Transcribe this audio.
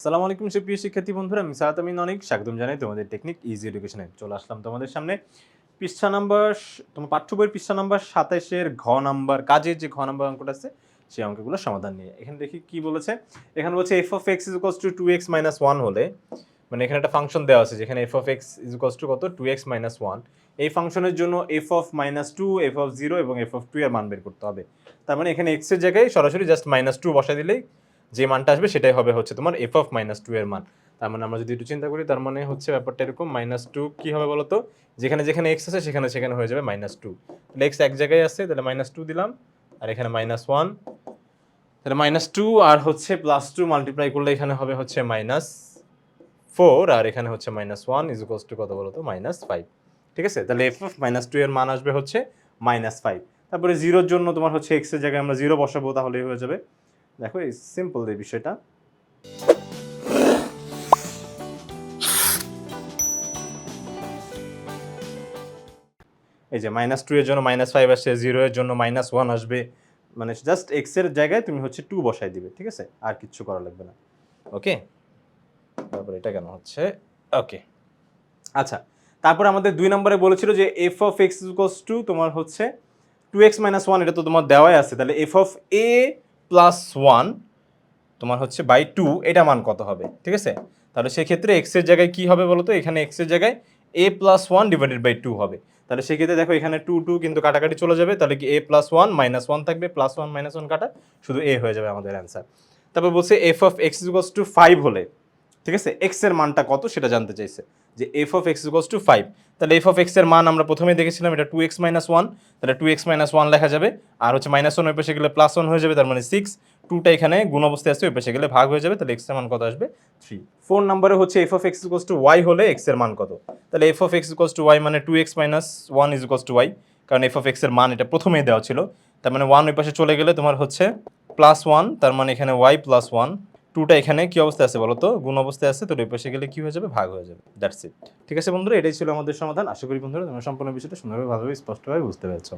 আসসালামু আলাইকুম সুপ্রিয় শিক্ষার্থী বন্ধুরা, আমি সারাত আমিন অনেক স্বাগতম জানাই তোমাদের টেকনিক ইজি এডুকেশনে। চলে আসলাম তোমাদের সামনে পৃষ্ঠা নাম্বার, তোমার পাঠ্য বইয়ের পৃষ্ঠা নাম্বার ২৭-এর ঘ নাম্বার কাজের যে ঘ নাম্বার অঙ্কটা আছে সেই অঙ্কগুলোর সমাধান নিয়ে। এখানে দেখি কি বলেছে। এখানে বলছে f of x is equals to 2x minus 1 হলে, মানে এখানে একটা ফাংশন দেওয়া আছে যেখানে f of x is equals to কত 2x minus 1, এই ফাংশনের জন্য f of -2, f of 0 এবং f of 2 এর মান বের করতে হবে। তার মানে এখানে x এর জায়গায় সরাসরি জাস্ট -2 বসাই দিলেই যে মানটা আসবে সেটাই হবে হচ্ছে তোমার f of -2 এর মান। তার মানে আমরা যদি একটু চিন্তা করি, তার মানে হচ্ছে ব্যাপারটা এরকম, -2 কি হবে বলতো, যেখানে যেখানে x আছে সেখানে সেখানে হয়ে যাবে -2। তাহলে x এক জায়গায় আছে, তাহলে -2 দিলাম, আর এখানে -1, তাহলে -2 আর হচ্ছে +2 মাল্টিপ্লাই করলে এখানে হবে হচ্ছে -4, আর এখানে হচ্ছে -1 ইজ ইকুয়ালস টু কত বলতো, -5। ঠিক আছে, তাহলে f of -2 এর মান আসবে হচ্ছে -5। তারপরে 0 এর জন্য তোমার হচ্ছে x এর জায়গায় আমরা 0 বসাবো, তাহলেই হয়ে যাবে। দেখো এই সিম্পল এই বিষয়টা। এই যে -2 এর জন্য -5 আসছে, 0 এর জন্য -1 আসবে, মানে জাস্ট x এর জায়গায় তুমি হচ্ছে 2 বসাই দিবে। ঠিক আছে, আর কিচ্ছু করা লাগবে না। ওকে, তারপর এটা কেন হচ্ছে, ওকে। আচ্ছা, তারপর আমাদের 2 নম্বরে বলেছিল যে f of x equals to তোমার হচ্ছে 2x - 1, এটা তো তোমার দেওয়াই আছে। তাহলে f of a plus 1 তোমার হচ্ছে বাই 2, এটা মান কত হবে? ঠিক আছে, তাহলে সেক্ষেত্রে x এর জায়গায় কি হবে বলতো, এখানে x এর জায়গায় a plus 1 ডিভাইডেড বাই 2 হবে। তাহলে সেক্ষেত্রে দেখো এখানে 2 কিন্তু কাটাকাটি চলে যাবে, তাহলে কি a plus 1 minus 1 থাকবে, plus 1 minus 1 কাটা, শুধু a হয়ে যাবে আমাদের অ্যান্সার। তারপর বলছে f of x equals to 5 হলে, ঠিক আছে, x এর মানটা কত সেটা জানতে চাইছে, যে f of x equals to 5। তাহলে f of x এর মান আমরা প্রথমেই দেখেছিলাম এটা 2x - 1, তাহলে 2x - 1 লেখা যাবে, আর হচ্ছে -1 ওই পাশে গেলে +1 হয়ে যাবে, তার মানে 6, 2টা এখানে গুণ অবস্থায় আছে, ওই পাশে গেলে ভাগ হয়ে যাবে, তাহলে x এর মান কত আসবে 3। 4 নম্বরে হচ্ছে f of x equals to y হলে x এর মান কত। তাহলে f of x equals to y মানে 2x - 1 is equals to y, কারণ f of x এর মান এটা প্রথমেই দেওয়া ছিল, তার মানে 1 ওই পাশে চলে গেলে তোমার হচ্ছে +1, তার মানে এখানে y + 1, 2টা এখানে কি অবস্থায় আছে বলো তো, গুণ অবস্থায় আছে, তো ওই পাশে গেলে কি হয়ে যাবে, ভাগ হয়ে যাবে। That's it. ঠিক আছে বন্ধুরা, এটাই ছিল আমাদের সমাধান। আশা করি বন্ধুরা তোমরা সম্পূর্ণ বিষয়টা সুন্দরভাবে, ভালোভাবে, স্পষ্টভাবে বুঝতে পেরেছো।